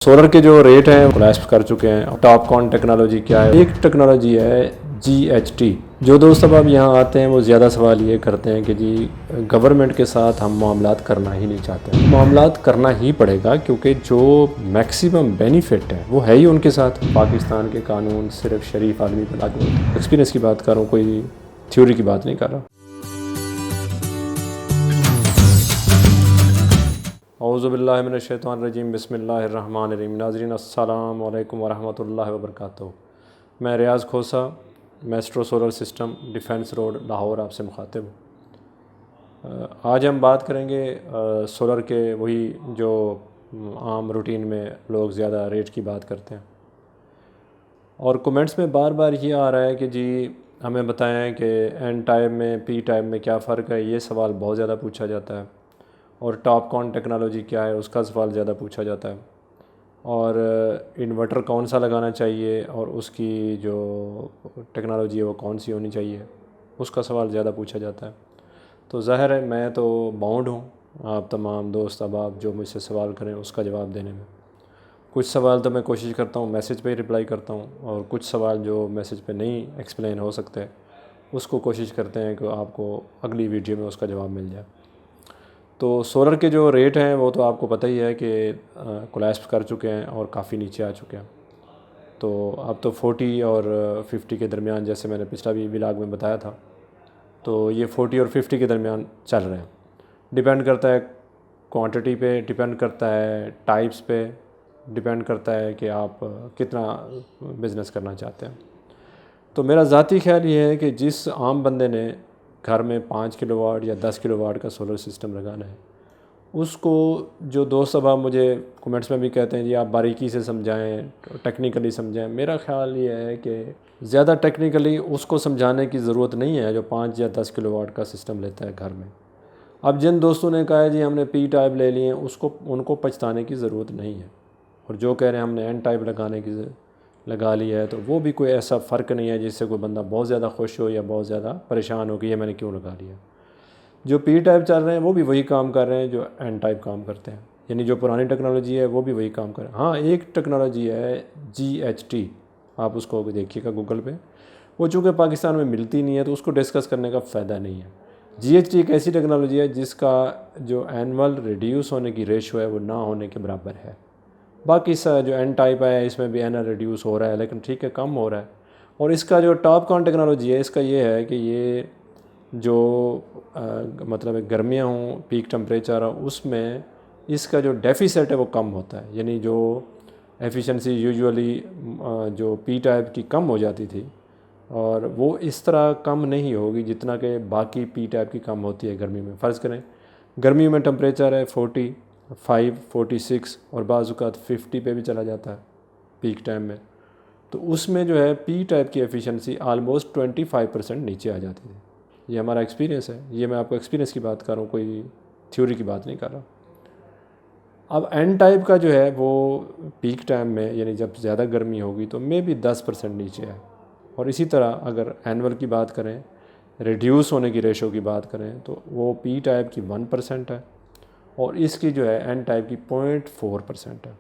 Solar के जो rate हैं कोलैप्स कर चुके हैं। टॉप कॉन टेक्नोलॉजी क्या है? एक टेक्नोलॉजी है GHT। जो दोस्त अब यहाँ आते हैं वो ज़्यादा सवाल ये करते हैं कि जी गवर्नमेंट के साथ हम मामलात करना ही नहीं चाहते। मामलात करना ही पड़ेगा क्योंकि जो मैक्सिमम बेनिफिट है वो है ही उनके साथ। पाकिस्तान के कानून सिर्फ शरीफ आदमी पर लागू होते हैं। एक्सपीरियंस की बात कर रहा हूँ, कोई थ्योरी की बात नहीं कर रहा। औज़ुबिल्लाहि मिनश्शैतानिर्रजीम बिस्मिल्लाहिर्रहमानिर्रहीम। नाज़रीन अस्सलाम वालेकुम वरहमतुल्लाहि वबरकातुहू। मैं Riaz Khosa, maestro solar system, defence road, Lahore आपसे मुखातिब हूँ। आज हम बात करेंगे सोलर के वही जो आम रूटीन में लोग ज़्यादा रेट की बात करते हैं, और कमेंट्स में बार बार ये आ रहा है कि जी हमें बताएं कि एन टाइप में पी टाइप में क्या फ़र्क है। ये सवाल बहुत ज़्यादा पूछा जाता है। और टॉप कॉन टेक्नोलॉजी क्या है उसका सवाल ज़्यादा पूछा जाता है। और इन्वर्टर कौन सा लगाना चाहिए और उसकी जो टेक्नोलॉजी है वो कौन सी होनी चाहिए उसका सवाल ज़्यादा पूछा जाता है। तो ज़ाहिर है मैं तो बाउंड हूँ आप तमाम दोस्त अहबाब जो मुझसे सवाल करें उसका जवाब देने में। कुछ सवाल तो मैं कोशिश करता हूँ मैसेज पे ही रिप्लाई करता हूँ, और कुछ सवाल जो मैसेज पे नहीं एक्सप्लेन हो सकते उसको कोशिश करते हैं कि आपको अगली वीडियो में उसका जवाब मिल जाए। तो सोलर के जो रेट हैं वो तो आपको पता ही है कि कोलैप्स कर चुके हैं और काफ़ी नीचे आ चुके हैं। तो अब तो 40 और 50 के दरमियान, जैसे मैंने पिछला भी व्लॉग में बताया था, तो ये 40 और 50 के दरमियान चल रहे हैं। डिपेंड करता है क्वांटिटी पे, डिपेंड करता है टाइप्स पे, डिपेंड करता है कि आप कितना बिज़नेस करना चाहते हैं। तो मेरा ज़ाती ख्याल ये है कि जिस आम बंदे ने घर में 5 किलोवाट या 10 किलोवाट का सोलर सिस्टम लगाना है, उसको जो दोस्त अब आप मुझे कमेंट्स में भी कहते हैं जी आप बारीकी से समझाएं, टेक्निकली समझाएं, मेरा ख्याल ये है कि ज़्यादा टेक्निकली उसको समझाने की ज़रूरत नहीं है जो 5 या 10 किलोवाट का सिस्टम लेता है घर में। अब जिन दोस्तों ने कहा है जी हमने पी टाइप ले लिए हैं उनको पछताने की ज़रूरत नहीं है, और जो कह रहे हैं हमने एन टाइप लगा ली है तो वो भी कोई ऐसा फ़र्क नहीं है जिससे कोई बंदा बहुत ज़्यादा खुश हो या बहुत ज़्यादा परेशान हो कि ये मैंने क्यों लगा लिया। जो पी टाइप चल रहे हैं वो भी वही काम कर रहे हैं जो एन टाइप काम करते हैं, यानी जो पुरानी टेक्नोलॉजी है वो भी वही काम कर रहे हैं। हाँ, एक टेक्नोलॉजी है GHT, आप उसको देखिएगा गूगल पे। वो चूँकि पाकिस्तान में मिलती नहीं है तो उसको डिस्कस करने का फ़ायदा नहीं है। GHT एक ऐसी टेक्नोलॉजी है जिसका जो एनुअल रिड्यूस होने की रेशो है वो ना होने के बराबर है। बाकी जो एन टाइप है इसमें भी एनर रिड्यूस हो रहा है, लेकिन ठीक है कम हो रहा है। और इसका जो टॉप कॉन टेक्नोलॉजी है इसका ये है कि ये जो मतलब गर्मियाँ हों, पीक टेम्परेचर हो, उसमें इसका जो डेफिसिट है वो कम होता है। यानी जो एफिशिएंसी यूजुअली जो पी टाइप की कम हो जाती थी, और वो इस तरह कम नहीं होगी जितना कि बाकी पी टाइप की कम होती है गर्मी में। फ़र्ज़ करें गर्मियों में टेम्परेचर है 45, 46 और बाज़ औक़ात 50 पे भी चला जाता है पीक टाइम में, तो उसमें जो है पी टाइप की एफिशिएंसी आलमोस्ट 25% नीचे आ जाती थी। ये हमारा एक्सपीरियंस है, ये मैं आपको एक्सपीरियंस की बात कर रहा हूँ, कोई थ्योरी की बात नहीं कर रहा। अब एन टाइप का जो है वो पीक टाइम में यानी जब ज़्यादा गर्मी होगी तो मे भी 10% नीचे है। और इसी तरह अगर एनुअल की बात करें, रिड्यूस होने की रेशो की बात करें, तो वो पी टाइप की 1% है और इसकी जो है एन टाइप की 0.4% है।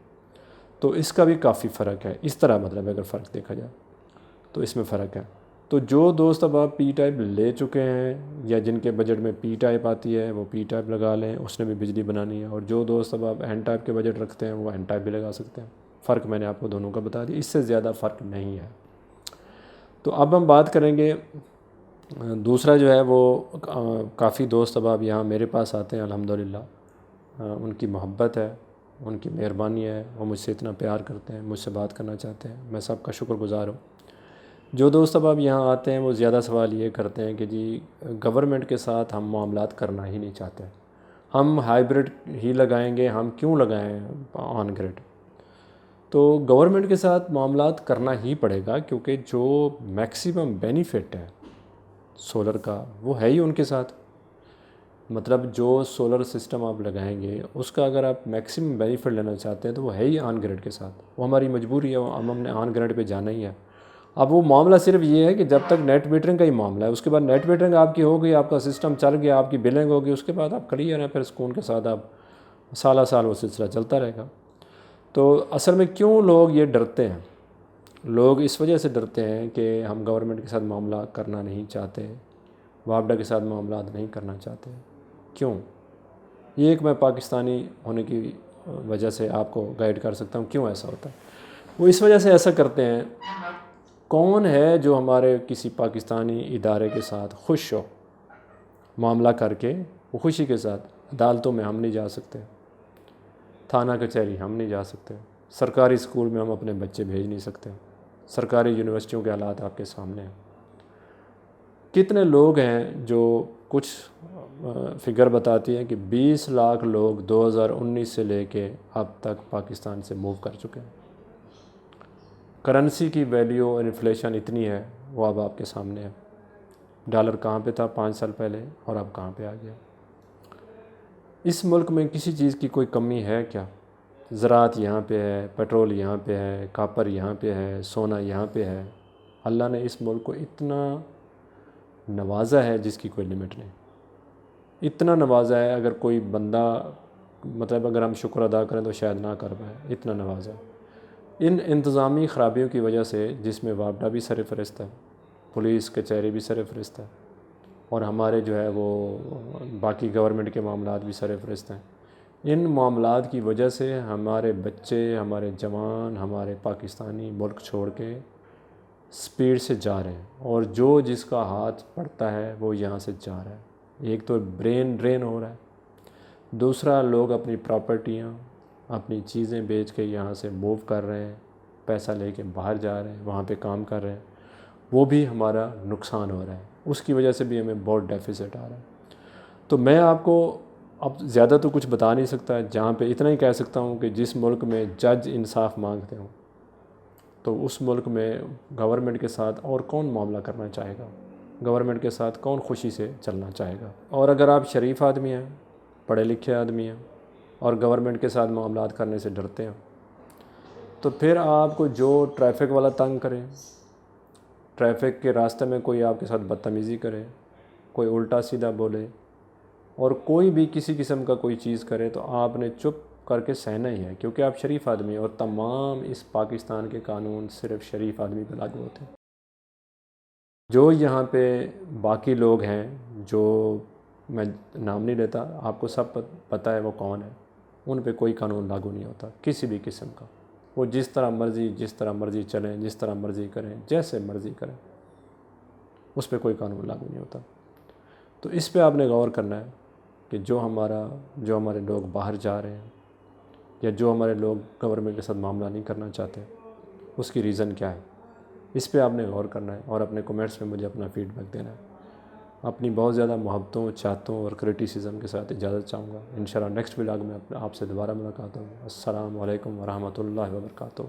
तो इसका भी काफ़ी फ़र्क है। इस तरह मतलब अगर फ़र्क देखा जाए तो इसमें फ़र्क है। तो जो दोस्त अब आप पी टाइप ले चुके हैं या जिनके बजट में पी टाइप आती है वो पी टाइप लगा लें, उसने भी बिजली बनानी है। और जो दोस्त अब आप एन टाइप के बजट रखते हैं वो एन टाइप भी लगा सकते हैं। फ़र्क मैंने आपको दोनों का बता दिया, इससे ज़्यादा फ़र्क नहीं है। तो अब हम बात करेंगे दूसरा जो है वो काफ़ी दोस्त अब आप यहाँ मेरे पास आते हैं अल्हम्दुलिल्लाह, उनकी मोहब्बत है, उनकी मेहरबानी है, वो मुझसे इतना प्यार करते हैं, मुझसे बात करना चाहते हैं, मैं सबका शुक्रगुज़ार हूँ। जो दोस्त अब यहाँ आते हैं वो ज़्यादा सवाल ये करते हैं कि जी गवर्नमेंट के साथ हम मामलात करना ही नहीं चाहते, हम हाइब्रिड ही लगाएंगे, हम क्यों लगाएं ऑन ग्रिड। तो गवर्नमेंट के साथ मामलात करना ही पड़ेगा क्योंकि जो मैक्सिमम बेनिफिट है सोलर का वो है ही उनके साथ। मतलब जो सोलर सिस्टम आप लगाएंगे उसका अगर आप मैक्सिमम बेनिफिट लेना चाहते हैं तो वो है ही ऑन ग्रिड के साथ। वो हमारी मजबूरी है, हमने ऑन ग्रिड पे जाना ही है। अब वो मामला सिर्फ ये है कि जब तक नेट मीटरिंग का ही मामला है, उसके बाद नेट मीटरिंग आपकी हो गई, आपका सिस्टम चल गया, आपकी बिलिंग होगी, उसके बाद आप क्लियर हैं, फिर सुकून के साथ आप साल वो सिलसिला चलता रहेगा। تو اصل میں کیوں لوگ یہ ڈرتے ہیں؟ لوگ اس وجہ سے ڈرتے ہیں کہ ہم گورنمنٹ کے ساتھ معاملہ کرنا نہیں چاہتے، وابڈا کے ساتھ معاملات نہیں کرنا چاہتے۔ کیوں؟ یہ ایک میں پاکستانی ہونے کی وجہ سے آپ کو گائیڈ کر سکتا ہوں کیوں ایسا ہوتا ہے۔ وہ اس وجہ سے ایسا کرتے ہیں، کون ہے جو ہمارے کسی پاکستانی ادارے کے ساتھ خوش ہو معاملہ کر کے، وہ خوشی کے ساتھ عدالتوں میں ہم نہیں جا سکتے، تھانہ کچہری ہم نہیں جا سکتے، سرکاری اسکول میں ہم اپنے بچے بھیج نہیں سکتے، سرکاری یونیورسٹیوں کے حالات آپ کے سامنے ہیں۔ کتنے لوگ ہیں جو کچھ فگر بتاتی ہیں کہ 20 لاکھ لوگ 2019 سے لے کے اب تک پاکستان سے موو کر چکے ہیں۔ کرنسی کی ویلیو اور انفلیشن اتنی ہے، وہ اب آپ کے سامنے ہے۔ ڈالر کہاں پہ تھا 5 سال پہلے اور اب کہاں پہ آ گیا۔ اس ملک میں کسی چیز کی کوئی کمی ہے کیا؟ زراعت یہاں پہ ہے، پیٹرول یہاں پہ ہے، کاپر یہاں پہ ہے، سونا یہاں پہ ہے۔ اللہ نے اس ملک کو اتنا نوازا ہے جس کی کوئی لمٹ نہیں، اتنا نوازا ہے اگر کوئی بندہ مطلب اگر ہم شکر ادا کریں تو شاید نہ کر پائے، اتنا نوازا ہے۔ ان انتظامی خرابیوں کی وجہ سے جس میں وابڈا بھی سر فہرست ہے، پولیس کچہری بھی سر فہرست ہے، اور ہمارے جو ہے وہ باقی گورنمنٹ کے معاملات بھی سر فہرست ہیں، ان معاملات کی وجہ سے ہمارے بچے، ہمارے جوان، ہمارے پاکستانی ملک چھوڑ کے سپیڈ سے جا رہے ہیں، اور جو جس کا ہاتھ پڑتا ہے وہ یہاں سے جا رہا ہے۔ ایک تو برین ڈرین ہو رہا ہے، دوسرا لوگ اپنی پراپرٹیاں، اپنی چیزیں بیچ کے یہاں سے موو کر رہے ہیں، پیسہ لے کے باہر جا رہے ہیں، وہاں پہ کام کر رہے ہیں، وہ بھی ہمارا نقصان ہو رہا ہے، اس کی وجہ سے بھی ہمیں بہت ڈیفیسٹ آ رہا ہے۔ تو میں آپ کو اب زیادہ تو کچھ بتا نہیں سکتا، جہاں پہ اتنا ہی کہہ سکتا ہوں کہ جس ملک میں جج انصاف مانگتے ہوں تو اس ملک میں گورنمنٹ کے ساتھ اور کون معاملہ کرنا چاہے گا، گورنمنٹ کے ساتھ کون خوشی سے چلنا چاہے گا۔ اور اگر آپ شریف آدمی ہیں، پڑھے لکھے آدمی ہیں، اور گورنمنٹ کے ساتھ معاملات کرنے سے ڈرتے ہیں، تو پھر آپ کو جو ٹریفک والا تنگ کرے، ٹریفک کے راستے میں کوئی آپ کے ساتھ بدتمیزی کرے، کوئی الٹا سیدھا بولے، اور کوئی بھی کسی قسم کا کوئی چیز کرے، تو آپ نے چپ کر کے سہنا ہی ہے، کیونکہ آپ شریف آدمی ہیں، اور تمام اس پاکستان کے قانون صرف شریف آدمی پہ لاگو ہوتے ہیں۔ جو یہاں پہ باقی لوگ ہیں، جو میں نام نہیں لیتا، آپ کو سب پتہ ہے وہ کون ہے، ان پہ کوئی قانون لاگو نہیں ہوتا کسی بھی قسم کا۔ وہ جس طرح مرضی چلیں، جس طرح مرضی کریں، جیسے مرضی کریں، اس پہ کوئی قانون لاگو نہیں ہوتا۔ تو اس پہ آپ نے غور کرنا ہے کہ جو ہمارے لوگ باہر جا رہے ہیں، یا جو ہمارے لوگ گورنمنٹ کے ساتھ معاملہ نہیں کرنا چاہتے، اس کی ریزن کیا ہے، اس پہ آپ نے غور کرنا ہے، اور اپنے کمنٹس میں مجھے اپنا فیڈ بیک دینا ہے۔ اپنی بہت زیادہ محبتوں، چاہتوں اور کرٹیسزم کے ساتھ اجازت چاہوں گا۔ انشاءاللہ نیکسٹ ولاگ میں آپ سے دوبارہ ملاقات ہوگی۔ السلام علیکم ورحمۃ اللہ وبرکاتہ۔